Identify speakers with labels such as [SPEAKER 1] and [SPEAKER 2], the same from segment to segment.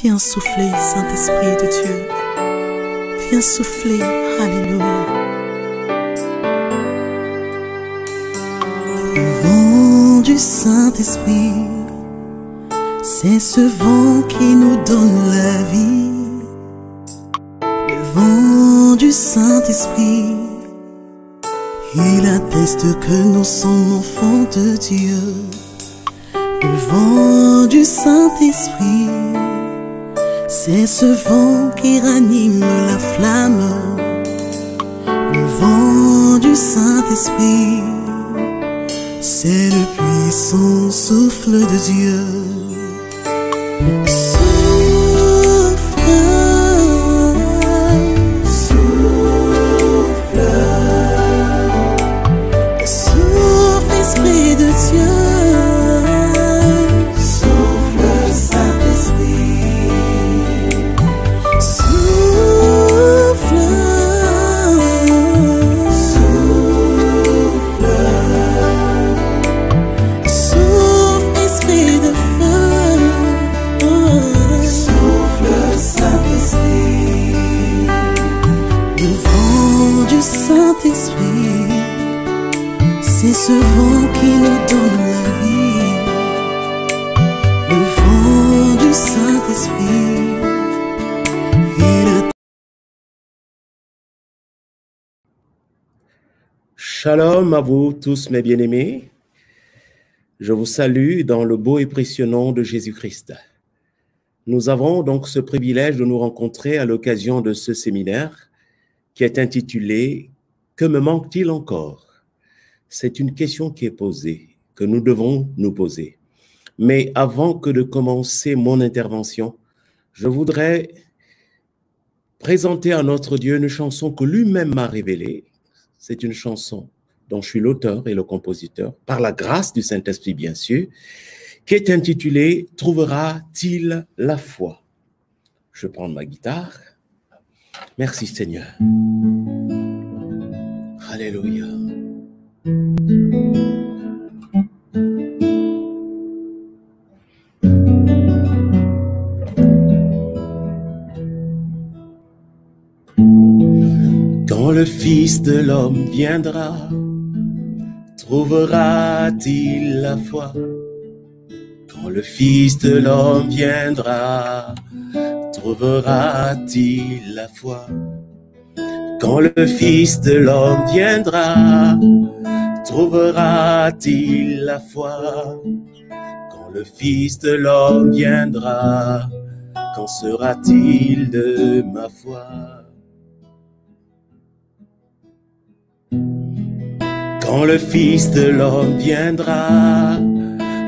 [SPEAKER 1] Viens souffler, Saint-Esprit de Dieu. Viens souffler, Alléluia. Le vent du Saint-Esprit, c'est ce vent qui nous donne la vie. Le vent du Saint-Esprit, il atteste que nous sommes enfants de Dieu. Le vent du Saint-Esprit, c'est ce vent qui ranime la flamme. Le vent du Saint-Esprit, c'est le puissant souffle de Dieu. Souffle, souffle, souffle, Esprit de Dieu. Saint-Esprit, c'est ce vent qui nous donne la vie. Le vent du Saint-Esprit, il a...
[SPEAKER 2] Shalom à vous tous mes bien-aimés. Je vous salue dans le beau et précieux nom de Jésus-Christ. Nous avons donc ce privilège de nous rencontrer à l'occasion de ce séminaire qui est intitulé « Que me manque-t-il encore ?» C'est une question qui est posée, que nous devons nous poser. Mais avant que de commencer mon intervention, je voudrais présenter à notre Dieu une chanson que lui-même m'a révélée. C'est une chanson dont je suis l'auteur et le compositeur, par la grâce du Saint-Esprit bien sûr, qui est intitulée « Trouvera-t-il la foi ?» Je prends ma guitare. Merci Seigneur. Alléluia. Quand le Fils de l'homme viendra, trouvera-t-il la foi? Quand le Fils de l'homme viendra, trouvera-t-il la foi? Quand le Fils de l'homme viendra, trouvera-t-il la foi? Quand le Fils de l'homme viendra, qu'en sera-t-il de ma foi? Quand le Fils de l'homme viendra,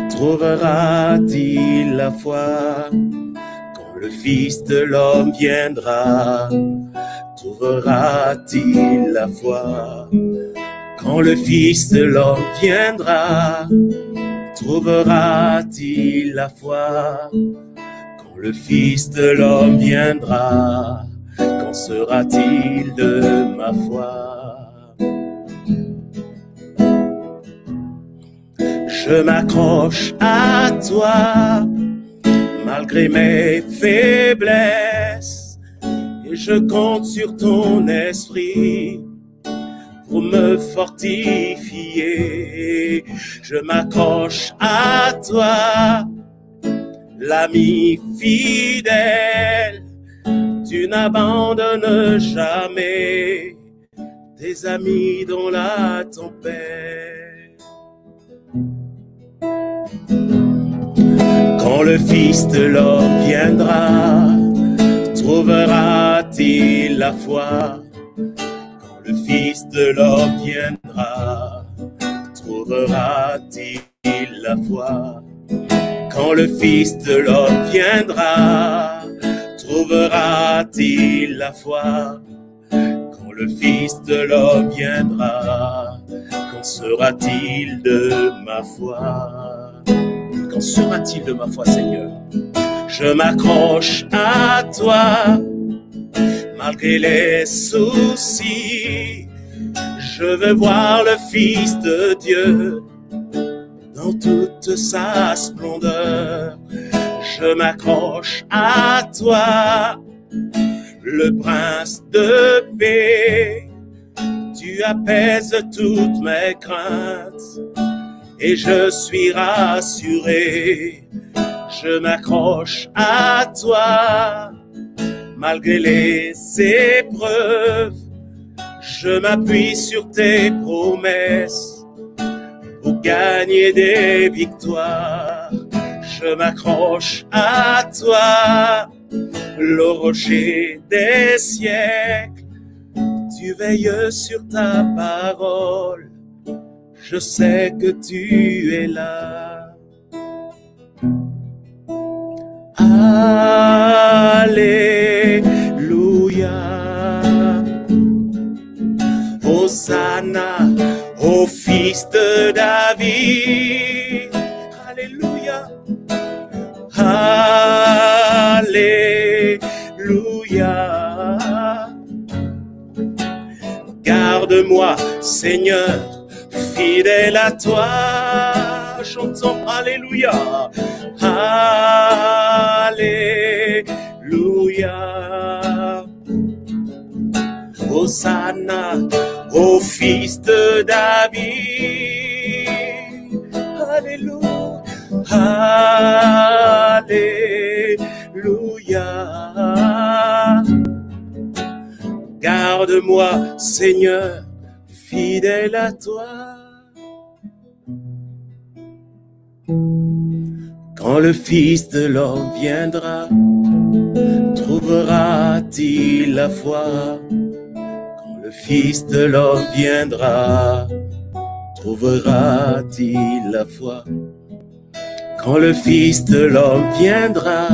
[SPEAKER 2] trouvera-t-il la foi? Quand le Fils de l'homme viendra, trouvera-t-il la foi? Quand le Fils de l'homme viendra, trouvera-t-il la foi? Quand le Fils de l'homme viendra, qu'en sera-t-il de ma foi? Je m'accroche à toi, malgré mes faiblesses, et je compte sur ton esprit pour me fortifier. Je m'accroche à toi, l'ami fidèle, tu n'abandonnes jamais tes amis dans la tempête. Quand le Fils de l'homme viendra, trouvera-t-il la foi? Quand le Fils de l'homme viendra, trouvera-t-il la foi? Quand le Fils de l'homme viendra, trouvera-t-il la foi? Quand le Fils de l'homme viendra, qu'en sera-t-il de ma foi? Qu'en sera-t-il de ma foi, Seigneur? Je m'accroche à toi, malgré les soucis. Je veux voir le Fils de Dieu dans toute sa splendeur. je m'accroche à toi, le prince de paix. Tu apaises toutes mes craintes et je suis rassuré. Je m'accroche à toi, malgré les épreuves. Je m'appuie sur tes promesses pour gagner des victoires. Je m'accroche à toi, le rocher des siècles. Tu veilles sur ta parole, je sais que tu es là. Alléluia. Hosanna au fils de David. Alléluia. Alléluia. Garde-moi, Seigneur, fidèle à toi. Chantons Alléluia. Alléluia. Hosanna au fils de David. Alléluia. Alléluia. Garde-moi, Seigneur, fidèle à toi. Quand le Fils de l'homme viendra, trouvera-t-il la foi? Quand le Fils de l'homme viendra, trouvera-t-il la foi? Quand le Fils de l'homme viendra,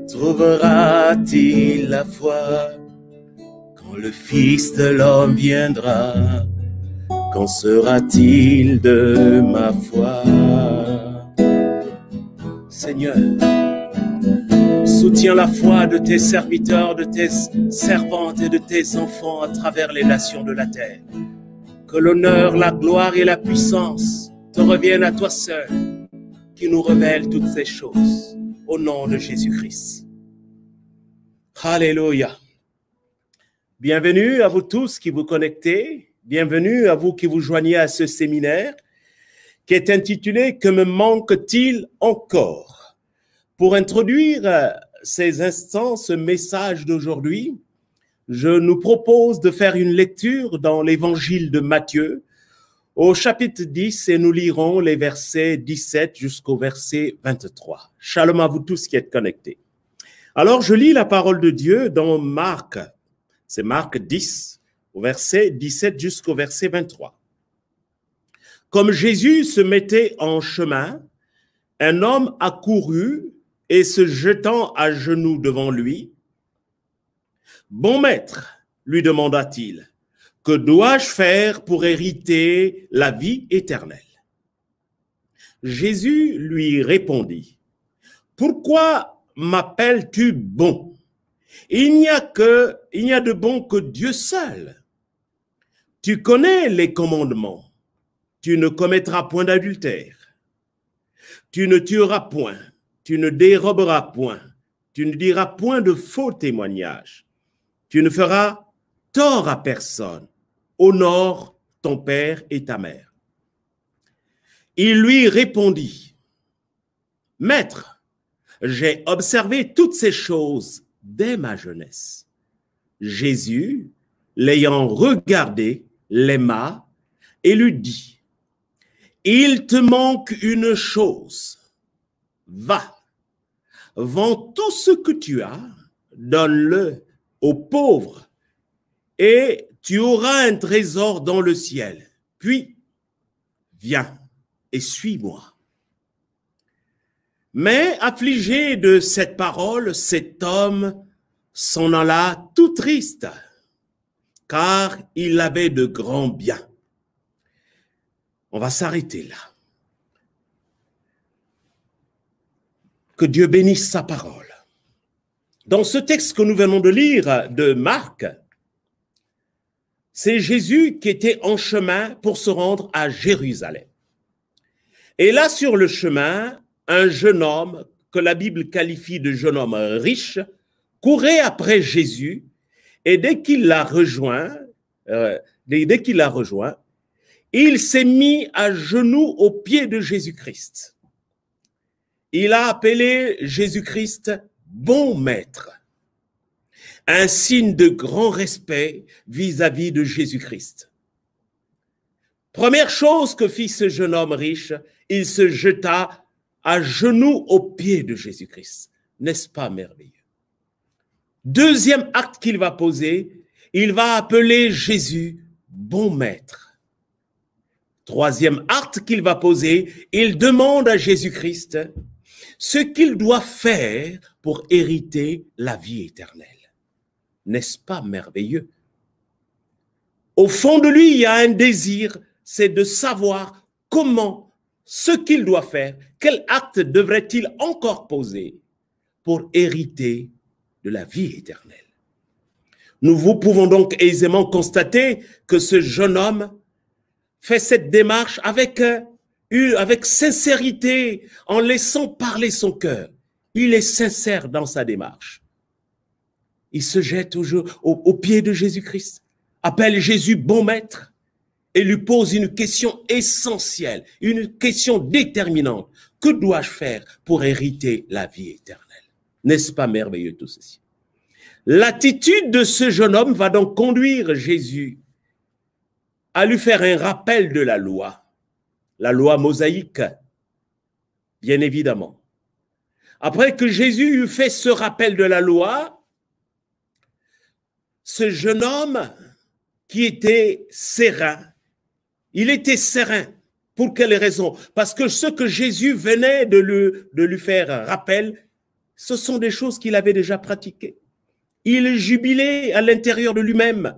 [SPEAKER 2] trouvera-t-il la foi? Quand le Fils de l'homme viendra, qu'en sera-t-il de ma foi? Seigneur, soutiens la foi de tes serviteurs, de tes servantes et de tes enfants à travers les nations de la terre. Que l'honneur, la gloire et la puissance te reviennent à toi seul, qui nous révèle toutes ces choses, au nom de Jésus-Christ. Alléluia. Bienvenue à vous tous qui vous connectez. Bienvenue à vous qui vous joignez à ce séminaire qui est intitulé « Que me manque-t-il encore ?» Pour introduire ces instants, ce message d'aujourd'hui, je nous propose de faire une lecture dans l'évangile de Matthieu au chapitre 10 et nous lirons les versets 17 jusqu'au verset 23. Shalom à vous tous qui êtes connectés. Alors je lis la parole de Dieu dans Marc, c'est Marc 10, au verset 17 jusqu'au verset 23. Comme Jésus se mettait en chemin, un homme accourut et se jetant à genoux devant lui, « Bon maître, lui demanda-t-il, que dois-je faire pour hériter la vie éternelle ?» Jésus lui répondit, « Pourquoi m'appelles-tu bon? Il n'y a de bon que Dieu seul. Tu connais les commandements. Tu ne commettras point d'adultère. Tu ne tueras point. Tu ne déroberas point. Tu ne diras point de faux témoignages. Tu ne feras tort à personne. Honore ton père et ta mère. » Il lui répondit, « Maître, j'ai observé toutes ces choses dès ma jeunesse. » Jésus, l'ayant regardé, l'aima et lui dit, « Il te manque une chose. Va, vends tout ce que tu as, donne-le aux pauvres, et tu auras un trésor dans le ciel. Puis, viens et suis-moi. » Mais affligé de cette parole, cet homme s'en alla tout triste, car il avait de grands biens. On va s'arrêter là. Que Dieu bénisse sa parole. Dans ce texte que nous venons de lire de Marc, c'est Jésus qui était en chemin pour se rendre à Jérusalem. Et là, sur le chemin, un jeune homme que la Bible qualifie de jeune homme riche, courait après Jésus et dès qu'il l'a rejoint, il s'est mis à genoux aux pieds de Jésus-Christ. Il a appelé Jésus-Christ bon maître, un signe de grand respect vis-à-vis de Jésus-Christ. Première chose que fit ce jeune homme riche, il se jeta à genoux aux pieds de Jésus-Christ. N'est-ce pas merveilleux? Deuxième acte qu'il va poser, il va appeler Jésus bon maître. Troisième acte qu'il va poser, il demande à Jésus-Christ ce qu'il doit faire pour hériter la vie éternelle. N'est-ce pas merveilleux? Au fond de lui, il y a un désir, c'est de savoir comment, ce qu'il doit faire, quel acte devrait-il encore poser pour hériter de la vie éternelle. Nous pouvons donc aisément constater que ce jeune homme fait cette démarche avec sincérité, en laissant parler son cœur. Il est sincère dans sa démarche. Il se jette aux pieds de Jésus-Christ, appelle Jésus bon maître et lui pose une question essentielle, une question déterminante. Que dois-je faire pour hériter la vie éternelle? N'est-ce pas merveilleux tout ceci? L'attitude de ce jeune homme va donc conduire Jésus à lui faire un rappel de la loi mosaïque, bien évidemment. Après que Jésus eut fait ce rappel de la loi, ce jeune homme qui était serein, il était serein. Pour quelle raison? Parce que ce que Jésus venait de lui faire rappel, ce sont des choses qu'il avait déjà pratiquées. Il jubilait à l'intérieur de lui-même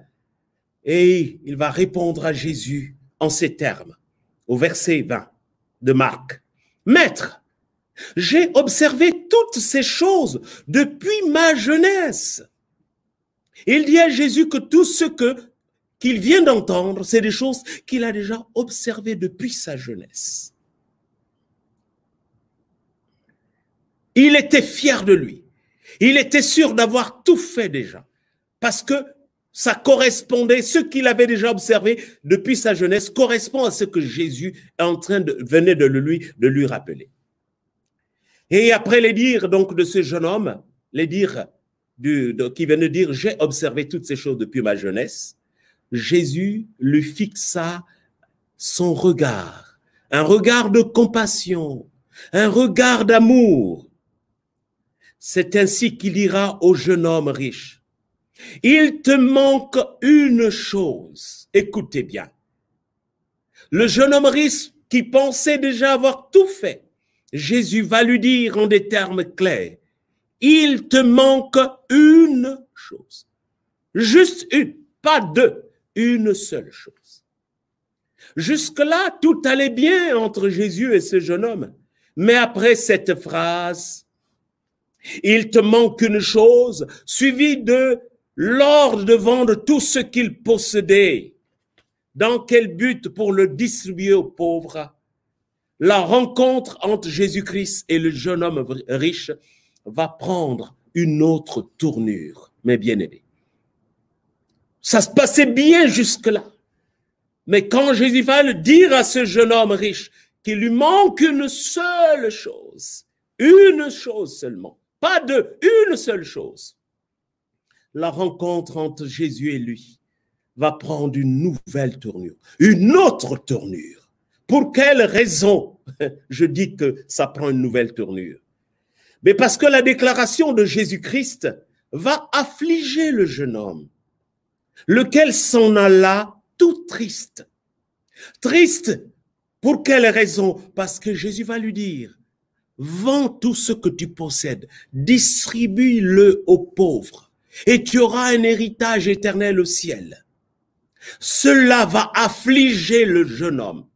[SPEAKER 2] et il va répondre à Jésus en ces termes, au verset 20 de Marc. « Maître, j'ai observé toutes ces choses depuis ma jeunesse. » Il dit à Jésus que tout ce qu'il vient d'entendre, c'est des choses qu'il a déjà observées depuis sa jeunesse. Il était fier de lui. Il était sûr d'avoir tout fait déjà. Parce que ça correspondait, ce qu'il avait déjà observé depuis sa jeunesse correspond à ce que Jésus venait de lui rappeler. Et après les dires donc de ce jeune homme, les dires qui venait de dire « J'ai observé toutes ces choses depuis ma jeunesse », Jésus lui fixa son regard, un regard de compassion, un regard d'amour. C'est ainsi qu'il dira au jeune homme riche, « Il te manque une chose. » Écoutez bien. Le jeune homme riche qui pensait déjà avoir tout fait, Jésus va lui dire en des termes clairs, « Il te manque une chose. » Juste une, pas deux, une seule chose. Jusque-là, tout allait bien entre Jésus et ce jeune homme. Mais après cette phrase, il te manque une chose, suivi de l'ordre de vendre tout ce qu'il possédait. Dans quel but? Pour le distribuer aux pauvres. La rencontre entre Jésus-Christ et le jeune homme riche va prendre une autre tournure, mes bien-aimés. Ça se passait bien jusque-là. Mais quand Jésus va le dire à ce jeune homme riche qu'il lui manque une seule chose seulement, pas deux, une seule chose. La rencontre entre Jésus et lui va prendre une nouvelle tournure, une autre tournure. Pour quelle raison je dis que ça prend une nouvelle tournure? Mais parce que la déclaration de Jésus-Christ va affliger le jeune homme, lequel s'en alla tout triste. Triste, pour quelle raison? Parce que Jésus va lui dire, vends tout ce que tu possèdes, distribue-le aux pauvres, et tu auras un héritage éternel au ciel. Cela va affliger le jeune homme.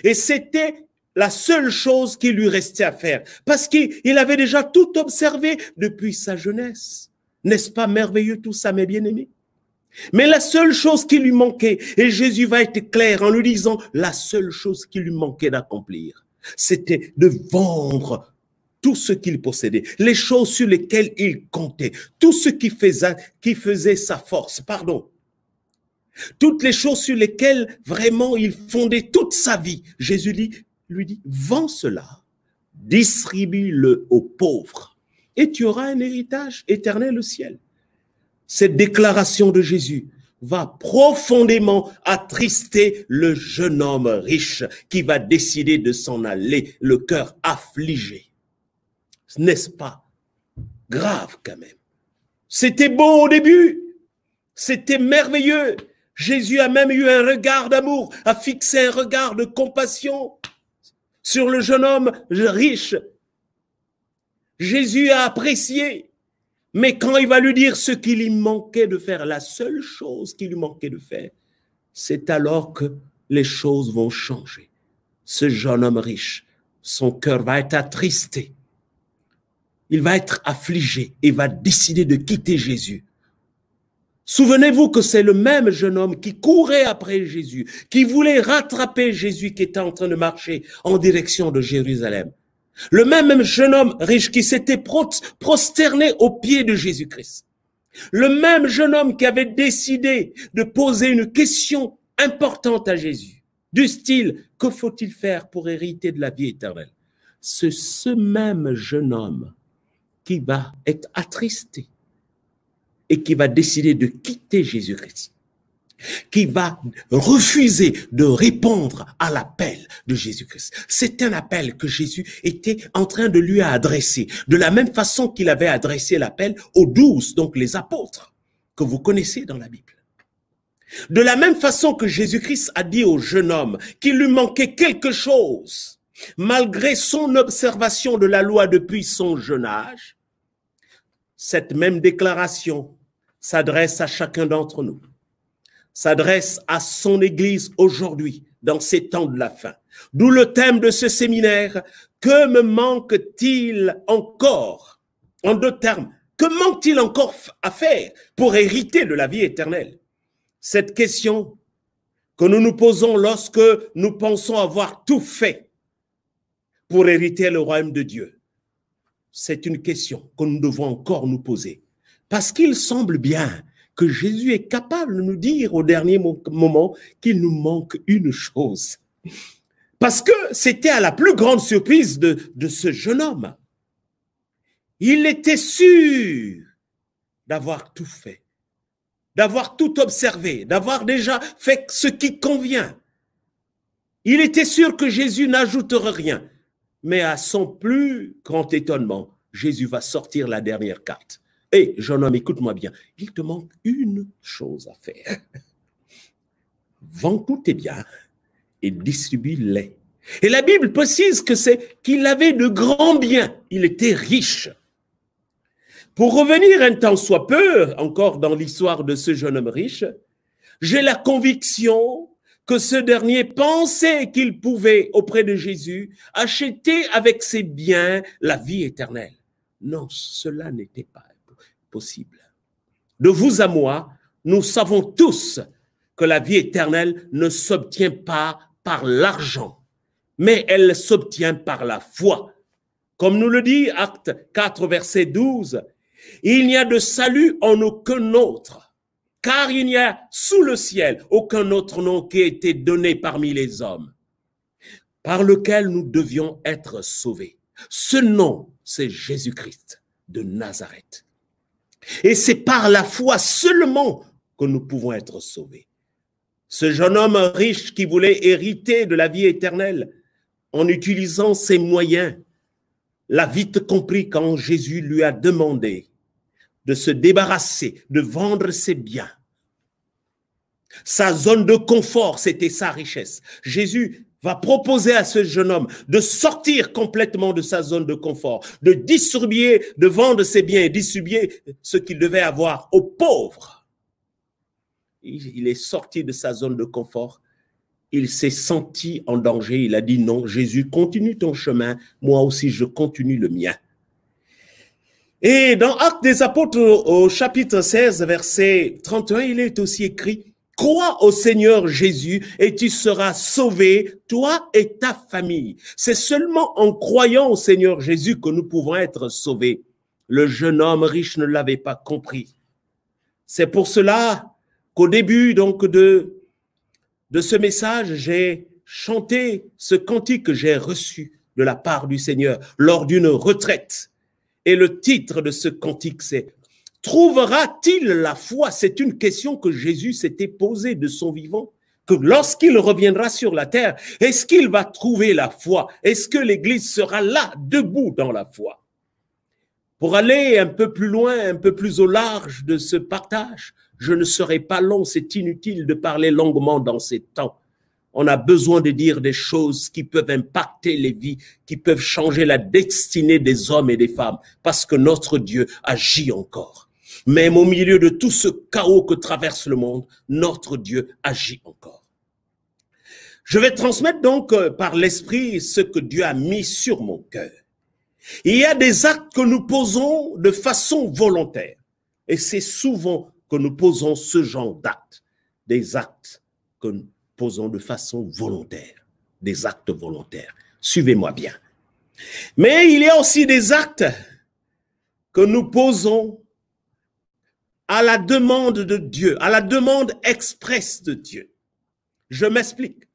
[SPEAKER 2] Et c'était la seule chose qui lui restait à faire, parce qu'il avait déjà tout observé depuis sa jeunesse. N'est-ce pas merveilleux tout ça, mes bien-aimés? Mais la seule chose qui lui manquait, et Jésus va être clair en lui disant, la seule chose qui lui manquait d'accomplir, c'était de vendre tout ce qu'il possédait, les choses sur lesquelles il comptait, tout ce qui faisait sa force, toutes les choses sur lesquelles vraiment il fondait toute sa vie. Jésus lui dit, vends cela, distribue-le aux pauvres et tu auras un héritage éternel au ciel. Cette déclaration de Jésus va profondément attrister le jeune homme riche qui va décider de s'en aller, le cœur affligé. N'est-ce pas grave quand même? C'était beau au début, c'était merveilleux. Jésus a même eu un regard d'amour, a fixé un regard de compassion sur le jeune homme riche. Jésus a apprécié, mais quand il va lui dire ce qu'il lui manquait de faire, la seule chose qu'il lui manquait de faire, c'est alors que les choses vont changer. Ce jeune homme riche, son cœur va être attristé. Il va être affligé et va décider de quitter Jésus. Souvenez-vous que c'est le même jeune homme qui courait après Jésus, qui voulait rattraper Jésus qui était en train de marcher en direction de Jérusalem. Le même jeune homme riche qui s'était prosterné aux pieds de Jésus-Christ. Le même jeune homme qui avait décidé de poser une question importante à Jésus, du style, que faut-il faire pour hériter de la vie éternelle? C'est ce même jeune homme qui va être attristé et qui va décider de quitter Jésus-Christ, qui va refuser de répondre à l'appel de Jésus-Christ. C'est un appel que Jésus était en train de lui adresser, de la même façon qu'il avait adressé l'appel aux 12, donc les apôtres, que vous connaissez dans la Bible. De la même façon que Jésus-Christ a dit au jeune homme qu'il lui manquait quelque chose, malgré son observation de la loi depuis son jeune âge, cette même déclaration s'adresse à chacun d'entre nous, s'adresse à son Église aujourd'hui, dans ces temps de la fin. D'où le thème de ce séminaire, que me manque-t-il encore? En deux termes, que manque-t-il encore à faire pour hériter de la vie éternelle? Cette question que nous nous posons lorsque nous pensons avoir tout fait pour hériter le royaume de Dieu, c'est une question que nous devons encore nous poser. Parce qu'il semble bien que Jésus est capable de nous dire au dernier moment qu'il nous manque une chose. Parce que c'était à la plus grande surprise de ce jeune homme. Il était sûr d'avoir tout fait, d'avoir tout observé, d'avoir déjà fait ce qui convient. Il était sûr que Jésus n'ajouterait rien. Mais à son plus grand étonnement, Jésus va sortir la dernière carte. Hé, jeune homme, écoute-moi bien, il te manque une chose à faire. Vends tous tes biens et distribue-les. Et la Bible précise que c'est qu'il avait de grands biens. Il était riche. Pour revenir un temps soit peu, encore dans l'histoire de ce jeune homme riche, j'ai la conviction que ce dernier pensait qu'il pouvait, auprès de Jésus, acheter avec ses biens la vie éternelle. Non, cela n'était pas possible. De vous à moi, nous savons tous que la vie éternelle ne s'obtient pas par l'argent, mais elle s'obtient par la foi. Comme nous le dit Acte 4, verset 12, « Il n'y a de salut en aucun autre, car il n'y a sous le ciel aucun autre nom qui ait été donné parmi les hommes, par lequel nous devions être sauvés. » Ce nom, c'est Jésus-Christ de Nazareth. Et c'est par la foi seulement que nous pouvons être sauvés. Ce jeune homme riche qui voulait hériter de la vie éternelle, en utilisant ses moyens, l'a vite compris quand Jésus lui a demandé de se débarrasser, de vendre ses biens. Sa zone de confort, c'était sa richesse. Jésus va proposer à ce jeune homme de sortir complètement de sa zone de confort, de distribuer, de vendre ses biens et distribuer ce qu'il devait avoir aux pauvres. Il est sorti de sa zone de confort. Il s'est senti en danger. Il a dit non, Jésus, continue ton chemin. Moi aussi, je continue le mien. Et dans Actes des Apôtres, au chapitre 16, verset 31, il est aussi écrit Crois au Seigneur Jésus et tu seras sauvé, toi et ta famille. C'est seulement en croyant au Seigneur Jésus que nous pouvons être sauvés. Le jeune homme riche ne l'avait pas compris. C'est pour cela qu'au début donc de ce message, j'ai chanté ce cantique que j'ai reçu de la part du Seigneur lors d'une retraite. Et le titre de ce cantique, c'est « Trouvera-t-il la foi ?» C'est une question que Jésus s'était posée de son vivant. Que lorsqu'il reviendra sur la terre, est-ce qu'il va trouver la foi? Est-ce que l'Église sera là, debout dans la foi? Pour aller un peu plus loin, un peu plus au large de ce partage, je ne serai pas long, c'est inutile de parler longuement dans ces temps. On a besoin de dire des choses qui peuvent impacter les vies, qui peuvent changer la destinée des hommes et des femmes, parce que notre Dieu agit encore. Même au milieu de tout ce chaos que traverse le monde, notre Dieu agit encore. Je vais transmettre donc par l'Esprit ce que Dieu a mis sur mon cœur. Il y a des actes que nous posons de façon volontaire. Et c'est souvent que nous posons ce genre d'actes. Des actes que nous posons de façon volontaire. Des actes volontaires. Suivez-moi bien. Mais il y a aussi des actes que nous posons à la demande de Dieu, à la demande expresse de Dieu. Je m'explique.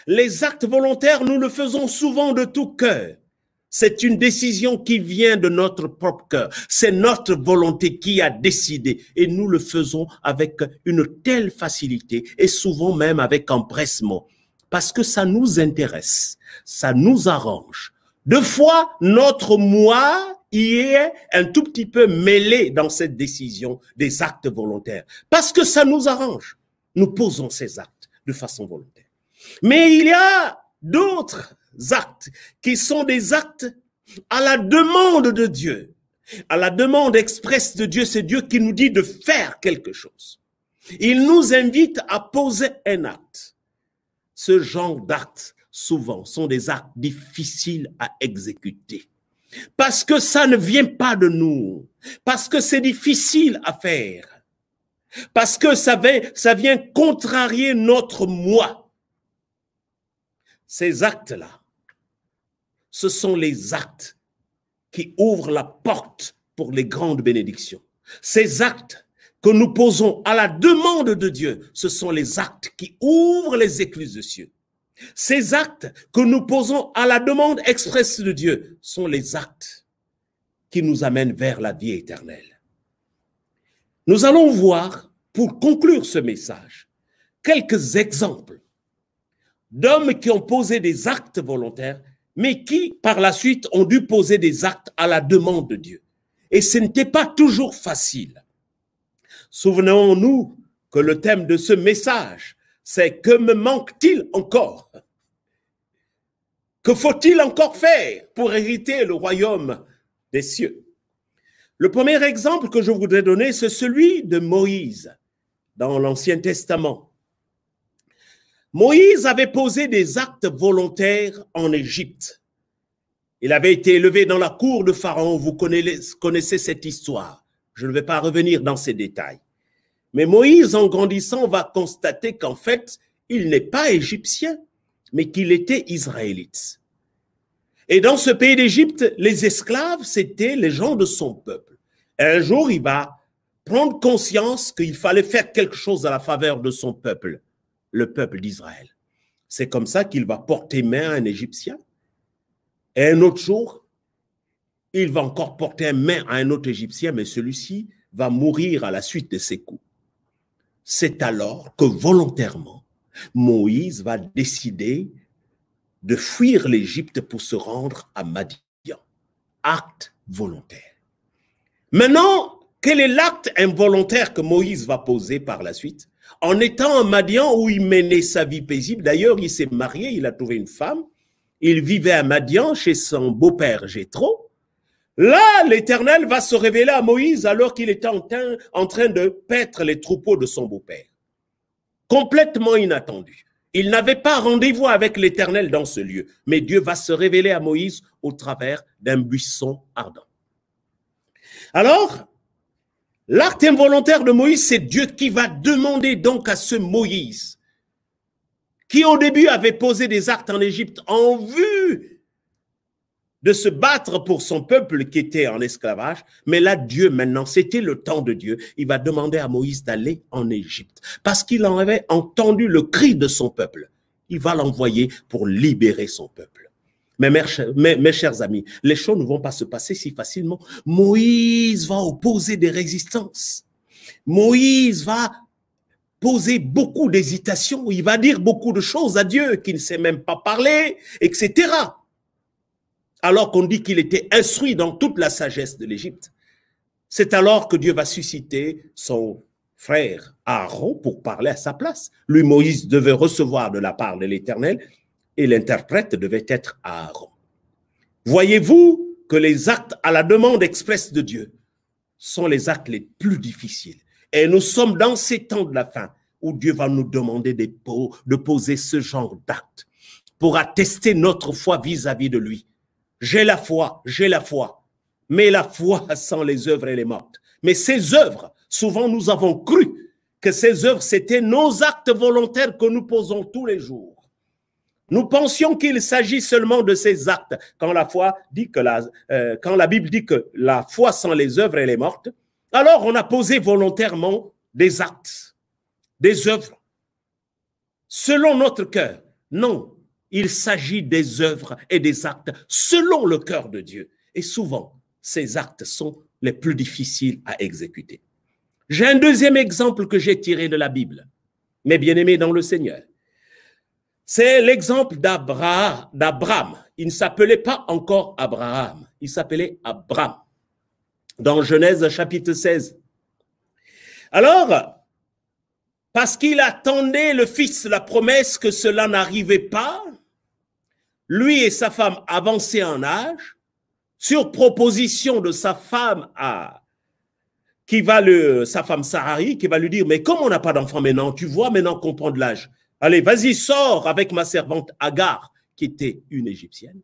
[SPEAKER 2] Les actes volontaires, nous le faisons souvent de tout cœur. C'est une décision qui vient de notre propre cœur. C'est notre volonté qui a décidé. Et nous le faisons avec une telle facilité et souvent même avec empressement. Parce que ça nous intéresse, ça nous arrange. Deux fois, notre moi y est un tout petit peu mêlé dans cette décision des actes volontaires. Parce que ça nous arrange. Nous posons ces actes de façon volontaire. Mais il y a d'autres actes qui sont des actes à la demande de Dieu. À la demande expresse de Dieu, c'est Dieu qui nous dit de faire quelque chose. Il nous invite à poser un acte. Ce genre d'actes, souvent, sont des actes difficiles à exécuter. Parce que ça ne vient pas de nous. Parce que c'est difficile à faire. Parce que ça vient contrarier notre moi. Ces actes-là, ce sont les actes qui ouvrent la porte pour les grandes bénédictions. Ces actes que nous posons à la demande de Dieu, ce sont les actes qui ouvrent les écluses des cieux. Ces actes que nous posons à la demande expresse de Dieu sont les actes qui nous amènent vers la vie éternelle. Nous allons voir, pour conclure ce message, quelques exemples d'hommes qui ont posé des actes volontaires, mais qui, par la suite, ont dû poser des actes à la demande de Dieu. Et ce n'était pas toujours facile. Souvenons-nous que le thème de ce message, c'est « Que me manque-t-il encore ?» Que faut-il encore faire pour hériter le royaume des cieux? Le premier exemple que je voudrais donner, c'est celui de Moïse dans l'Ancien Testament. Moïse avait posé des actes volontaires en Égypte. Il avait été élevé dans la cour de Pharaon. Vous connaissez cette histoire. Je ne vais pas revenir dans ces détails. Mais Moïse, en grandissant, va constater qu'en fait, il n'est pas égyptien, mais qu'il était israélite. Et dans ce pays d'Égypte, les esclaves, c'était les gens de son peuple. Et un jour, il va prendre conscience qu'il fallait faire quelque chose à la faveur de son peuple, le peuple d'Israël. C'est comme ça qu'il va porter main à un Égyptien. Et un autre jour, il va encore porter main à un autre Égyptien, mais celui-ci va mourir à la suite de ses coups. C'est alors que volontairement, Moïse va décider de fuir l'Égypte pour se rendre à Madian. Acte volontaire. Maintenant, quel est l'acte involontaire que Moïse va poser par la suite? En étant à Madian où il menait sa vie paisible, d'ailleurs il s'est marié, il a trouvé une femme, il vivait à Madian chez son beau-père Jéthro. Là, l'Éternel va se révéler à Moïse alors qu'il était en train de paître les troupeaux de son beau-père. Complètement inattendu. Il n'avait pas rendez-vous avec l'Éternel dans ce lieu, mais Dieu va se révéler à Moïse au travers d'un buisson ardent. Alors, L'acte involontaire de Moïse, c'est Dieu qui va demander donc à ce Moïse, qui au début avait posé des actes en Égypte en vue de se battre pour son peuple qui était en esclavage, mais là, Dieu, maintenant, c'était le temps de Dieu. Il va demander à Moïse d'aller en Égypte parce qu'il en avait entendu le cri de son peuple. Il va l'envoyer pour libérer son peuple. Mais mes chers amis, les choses ne vont pas se passer si facilement. Moïse va opposer des résistances. Moïse va poser beaucoup d'hésitations. Il va dire beaucoup de choses à Dieu qu'il ne sait même pas parler, etc. Alors qu'on dit qu'il était instruit dans toute la sagesse de l'Égypte. C'est alors que Dieu va susciter son frère Aaron pour parler à sa place. Lui, Moïse, devait recevoir de la part de l'Éternel et l'interprète devait être Aaron. Voyez-vous que les actes à la demande expresse de Dieu sont les actes les plus difficiles. Et nous sommes dans ces temps de la fin où Dieu va nous demander de poser ce genre d'actes pour attester notre foi vis-à-vis de lui. J'ai la foi, mais la foi sans les œuvres, elle est morte. Mais ces œuvres, souvent nous avons cru que ces œuvres, c'était nos actes volontaires que nous posons tous les jours. Nous pensions qu'il s'agit seulement de ces actes. Quand la Bible dit que la foi sans les œuvres, elle est morte, alors on a posé volontairement des actes, des œuvres, selon notre cœur. Non, il s'agit des œuvres et des actes selon le cœur de Dieu. Et souvent, ces actes sont les plus difficiles à exécuter. J'ai un deuxième exemple que j'ai tiré de la Bible, mes bien-aimés dans le Seigneur. C'est l'exemple d'Abraham. Il ne s'appelait pas encore Abraham, il s'appelait Abram. Dans Genèse chapitre 16. Alors, parce qu'il attendait le fils, la promesse que cela n'arrivait pas, lui et sa femme avançaient en âge, sur proposition de sa femme sa femme Sarai, qui va lui dire, mais comme on n'a pas d'enfant maintenant, tu vois maintenant qu'on prend de l'âge. Allez, vas-y, sors avec ma servante Agar, qui était une Égyptienne.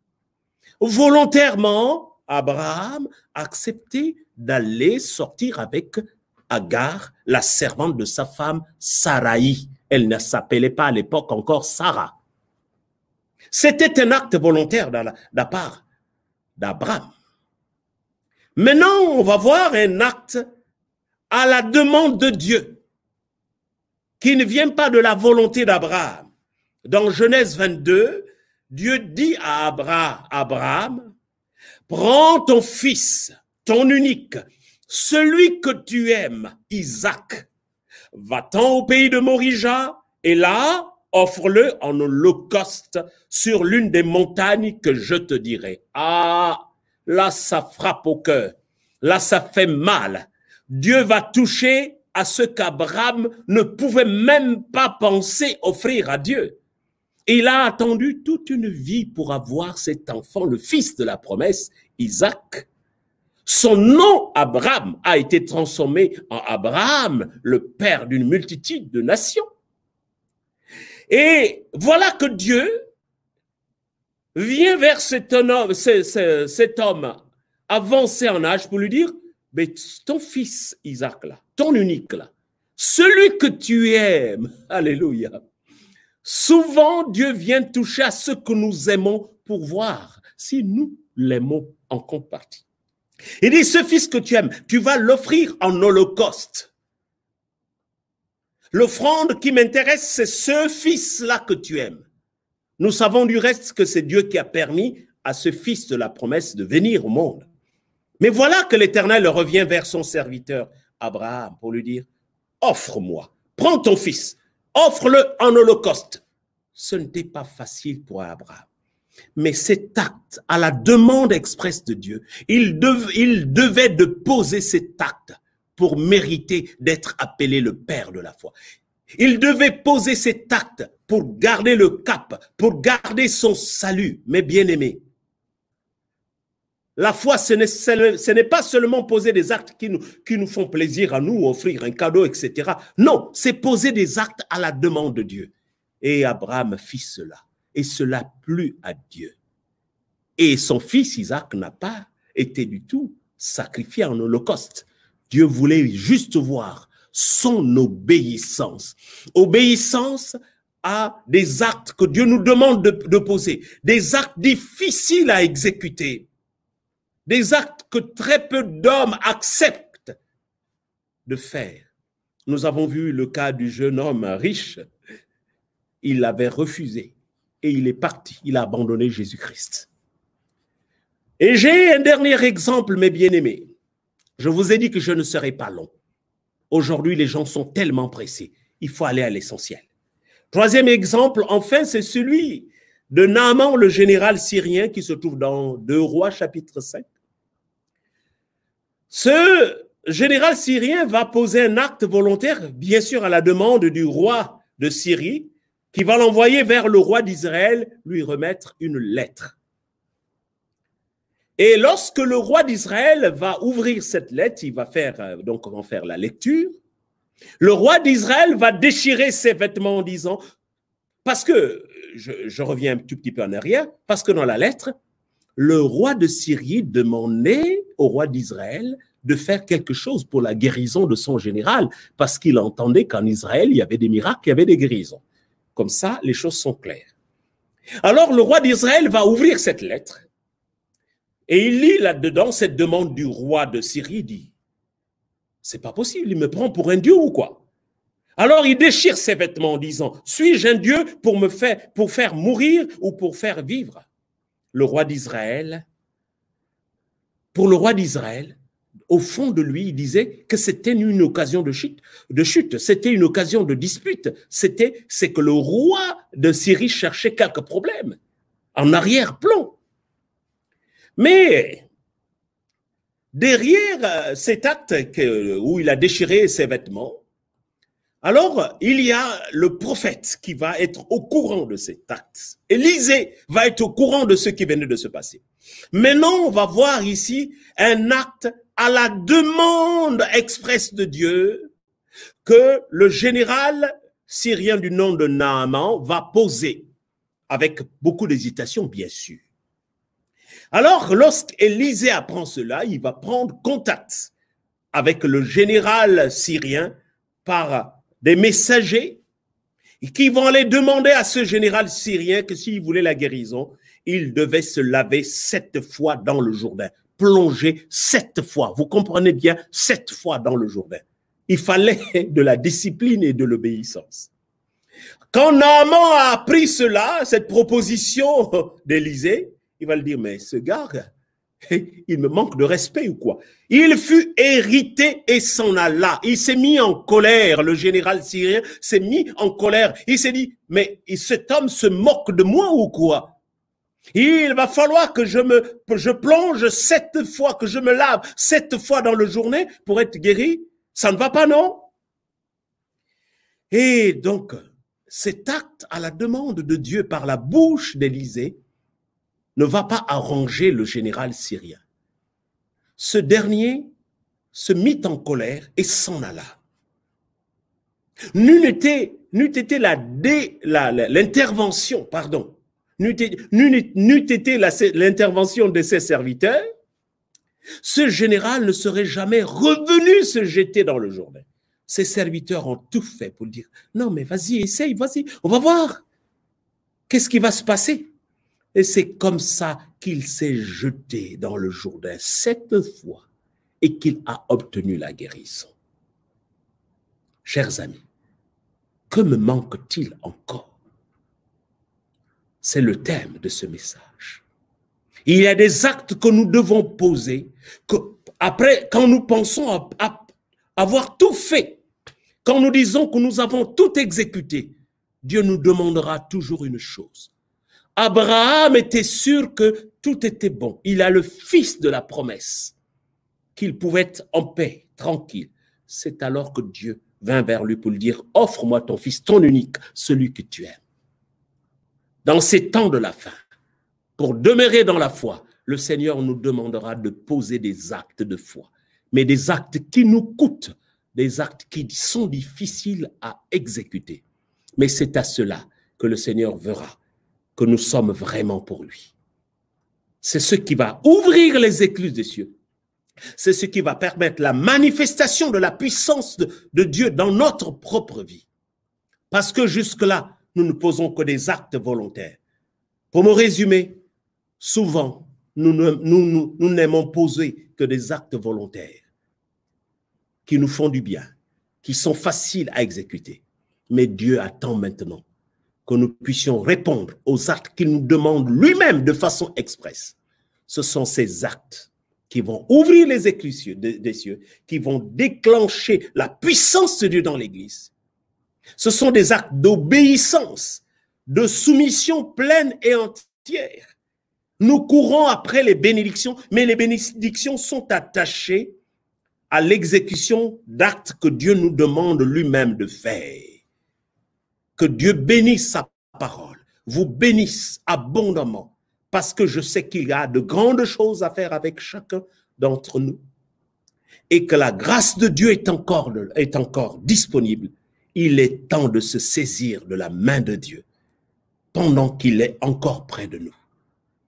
[SPEAKER 2] Volontairement, Abraham acceptait d'aller sortir avec Agar, la servante de sa femme Sarai. Elle ne s'appelait pas à l'époque encore Sarah. C'était un acte volontaire de la part d'Abraham. Maintenant, on va voir un acte à la demande de Dieu, qui ne vient pas de la volonté d'Abraham. Dans Genèse 22, Dieu dit à Abraham, prends ton fils, ton unique, celui que tu aimes, Isaac, va-t'en au pays de Morija, et là, offre-le en holocauste sur l'une des montagnes que je te dirai. Ah, là, ça frappe au cœur. Là, ça fait mal. Dieu va toucher à ce qu'Abraham ne pouvait même pas penser offrir à Dieu. Il a attendu toute une vie pour avoir cet enfant, le fils de la promesse, Isaac. Son nom, Abraham, a été transformé en Abraham, le père d'une multitude de nations. Et voilà que Dieu vient vers cet homme avancé en âge pour lui dire, mais ton fils Isaac là, ton unique là, celui que tu aimes, alléluia. Souvent, Dieu vient toucher à ce que nous aimons pour voir si nous l'aimons en contrepartie. Il dit, ce fils que tu aimes, tu vas l'offrir en holocauste. L'offrande qui m'intéresse, c'est ce fils-là que tu aimes. Nous savons du reste que c'est Dieu qui a permis à ce fils de la promesse de venir au monde. Mais voilà que l'Éternel revient vers son serviteur Abraham pour lui dire, offre-moi, prends ton fils, offre-le en holocauste. Ce n'était pas facile pour Abraham. Mais cet acte, à la demande expresse de Dieu, il devait de poser cet acte pour mériter d'être appelé le père de la foi. Il devait poser cet acte pour garder le cap, pour garder son salut. Mes bien-aimés, la foi, ce n'est pas seulement poser des actes qui nous font plaisir à nous, offrir un cadeau, etc. Non, c'est poser des actes à la demande de Dieu. Et Abraham fit cela. Et cela plut à Dieu. Et son fils Isaac n'a pas été du tout sacrifié en holocauste. Dieu voulait juste voir son obéissance. Obéissance à des actes que Dieu nous demande de poser, des actes difficiles à exécuter, des actes que très peu d'hommes acceptent de faire. Nous avons vu le cas du jeune homme riche. Il avait refusé et il est parti, il a abandonné Jésus-Christ. Et j'ai un dernier exemple, mes bien-aimés. Je vous ai dit que je ne serai pas long. Aujourd'hui, les gens sont tellement pressés. Il faut aller à l'essentiel. Troisième exemple, enfin, c'est celui de Naaman, le général syrien, qui se trouve dans 2 Rois, chapitre 5. Ce général syrien va poser un acte volontaire, bien sûr à la demande du roi de Syrie, qui va l'envoyer vers le roi d'Israël, lui remettre une lettre. Et lorsque le roi d'Israël va ouvrir cette lettre, il va faire, donc on va faire la lecture, le roi d'Israël va déchirer ses vêtements en disant, parce que, je reviens un tout petit peu en arrière, parce que dans la lettre, le roi de Syrie demandait au roi d'Israël de faire quelque chose pour la guérison de son général, parce qu'il entendait qu'en Israël, il y avait des miracles, il y avait des guérisons. Comme ça, les choses sont claires. Alors, le roi d'Israël va ouvrir cette lettre, et il lit là-dedans cette demande du roi de Syrie, il dit, c'est pas possible, il me prend pour un dieu ou quoi? Alors il déchire ses vêtements en disant, suis-je un dieu pour faire mourir ou pour faire vivre? Le roi d'Israël, pour le roi d'Israël, au fond de lui, il disait que c'était une occasion de chute, c'était une occasion de dispute, c'est que le roi de Syrie cherchait quelques problèmes, en arrière-plan. Mais derrière cet acte où il a déchiré ses vêtements, alors il y a le prophète qui va être au courant de cet acte. Élisée va être au courant de ce qui venait de se passer. Maintenant, on va voir ici un acte à la demande expresse de Dieu que le général syrien du nom de Naaman va poser, avec beaucoup d'hésitation, bien sûr. Alors, lorsqu'Élisée apprend cela, il va prendre contact avec le général syrien par des messagers qui vont aller demander à ce général syrien que s'il voulait la guérison, il devait se laver 7 fois dans le Jourdain, plonger 7 fois. Vous comprenez bien, 7 fois dans le Jourdain. Il fallait de la discipline et de l'obéissance. Quand Naaman a appris cela, cette proposition d'Élisée, il va le dire, mais ce gars, il me manque de respect ou quoi? Il fut irrité et s'en alla. Il s'est mis en colère. Le général syrien s'est mis en colère. Il s'est dit, mais cet homme se moque de moi ou quoi? Il va falloir que je plonge 7 fois, que je me lave 7 fois dans le journée pour être guéri. Ça ne va pas, non? Et donc, cet acte à la demande de Dieu par la bouche d'Élisée ne va pas arranger le général syrien. Ce dernier se mit en colère et s'en alla. N'eût été l'intervention, pardon, n'eût été l'intervention de ses serviteurs, ce général ne serait jamais revenu se jeter dans le Jourdain. Ses serviteurs ont tout fait pour dire, non mais vas-y, essaye, vas-y, on va voir. Qu'est-ce qui va se passer? Et c'est comme ça qu'il s'est jeté dans le Jourdain 7 fois et qu'il a obtenu la guérison. Chers amis, que me manque-t-il encore? C'est le thème de ce message. Il y a des actes que nous devons poser, que après, quand nous pensons avoir tout fait, quand nous disons que nous avons tout exécuté, Dieu nous demandera toujours une chose. Abraham était sûr que tout était bon. Il a le fils de la promesse, qu'il pouvait être en paix, tranquille. C'est alors que Dieu vint vers lui pour lui dire, offre-moi ton fils, ton unique, celui que tu aimes. Dans ces temps de la fin, pour demeurer dans la foi, le Seigneur nous demandera de poser des actes de foi, mais des actes qui nous coûtent, des actes qui sont difficiles à exécuter. Mais c'est à cela que le Seigneur verra que nous sommes vraiment pour lui. C'est ce qui va ouvrir les écluses des cieux C'est ce qui va permettre la manifestation de la puissance de Dieu dans notre propre vie. Parce que jusque-là, nous ne posons que des actes volontaires. Pour me résumer, souvent, nous n'aimons poser que des actes volontaires qui nous font du bien, qui sont faciles à exécuter. Mais Dieu attend maintenant que nous puissions répondre aux actes qu'il nous demande lui-même de façon expresse. Ce sont ces actes qui vont ouvrir les écluses des cieux, qui vont déclencher la puissance de Dieu dans l'Église. Ce sont des actes d'obéissance, de soumission pleine et entière. Nous courons après les bénédictions, mais les bénédictions sont attachées à l'exécution d'actes que Dieu nous demande lui-même de faire. Que Dieu bénisse sa parole, vous bénisse abondamment, parce que je sais qu'il y a de grandes choses à faire avec chacun d'entre nous et que la grâce de Dieu est encore disponible. Il est temps de se saisir de la main de Dieu pendant qu'il est encore près de nous.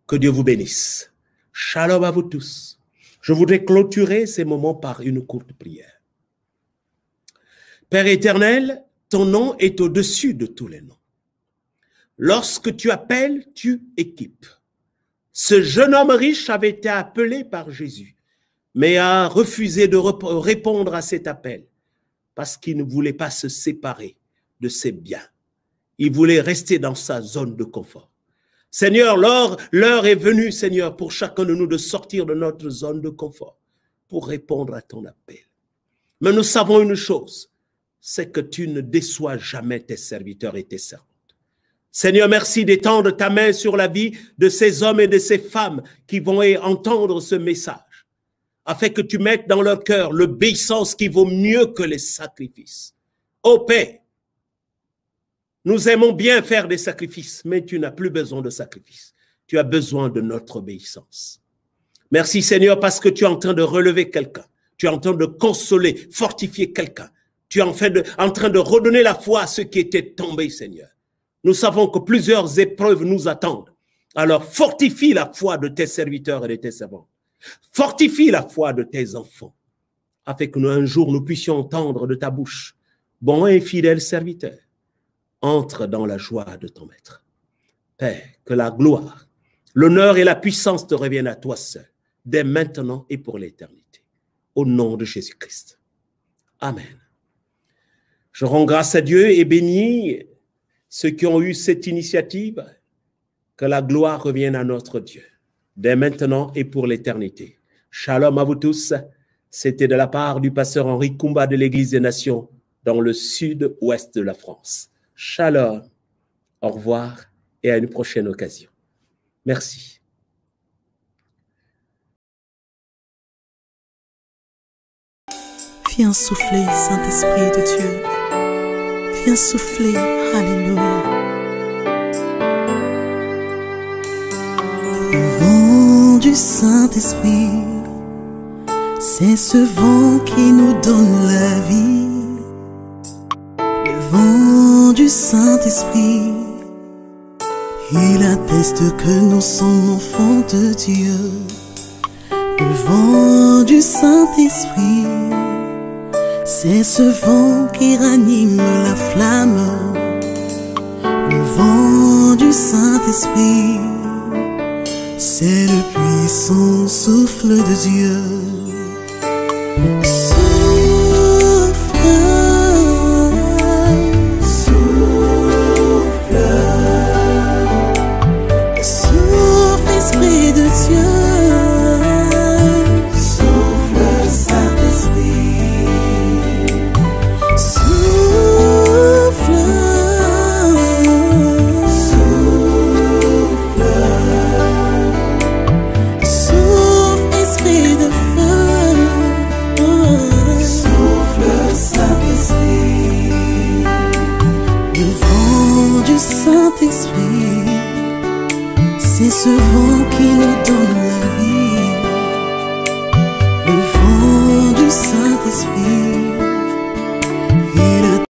[SPEAKER 2] Que Dieu vous bénisse. Shalom à vous tous. Je voudrais clôturer ces moments par une courte prière. Père éternel, ton nom est au-dessus de tous les noms. Lorsque tu appelles, tu équipes. Ce jeune homme riche avait été appelé par Jésus, mais a refusé de répondre à cet appel parce qu'il ne voulait pas se séparer de ses biens. Il voulait rester dans sa zone de confort. Seigneur, l'heure est venue, Seigneur, pour chacun de nous de sortir de notre zone de confort pour répondre à ton appel. Mais nous savons une chose, c'est que tu ne déçois jamais tes serviteurs et tes servantes. Seigneur, merci d'étendre ta main sur la vie de ces hommes et de ces femmes qui vont entendre ce message, afin que tu mettes dans leur cœur l'obéissance qui vaut mieux que les sacrifices. Ô Père, nous aimons bien faire des sacrifices, mais tu n'as plus besoin de sacrifices. Tu as besoin de notre obéissance. Merci Seigneur parce que tu es en train de relever quelqu'un. Tu es en train de consoler, fortifier quelqu'un. Tu es en train de redonner la foi à ceux qui étaient tombés, Seigneur. Nous savons que plusieurs épreuves nous attendent. Alors fortifie la foi de tes serviteurs et de tes servants. Fortifie la foi de tes enfants, afin que un jour nous puissions entendre de ta bouche, bon et fidèle serviteur, entre dans la joie de ton maître. Père, que la gloire, l'honneur et la puissance te reviennent à toi seul, dès maintenant et pour l'éternité. Au nom de Jésus-Christ. Amen. Je rends grâce à Dieu et bénis ceux qui ont eu cette initiative. Que la gloire revienne à notre Dieu, dès maintenant et pour l'éternité. Shalom à vous tous. C'était de la part du pasteur Henri Koumba de l'Église des Nations dans le sud-ouest de la France. Shalom, au revoir et à une prochaine occasion. Merci.
[SPEAKER 1] Viens souffler, Saint-Esprit de Dieu. Viens souffler, Alléluia. Le vent du Saint-Esprit, c'est ce vent qui nous donne la vie. Le vent du Saint-Esprit, il atteste que nous sommes enfants de Dieu. Le vent du Saint-Esprit, c'est ce vent qui ranime la flamme. Le vent du Saint-Esprit, c'est le puissant souffle de Dieu. Souffle, Esprit de Dieu. Saint-Esprit, c'est ce vent qui nous donne la vie. Le vent du Saint-Esprit,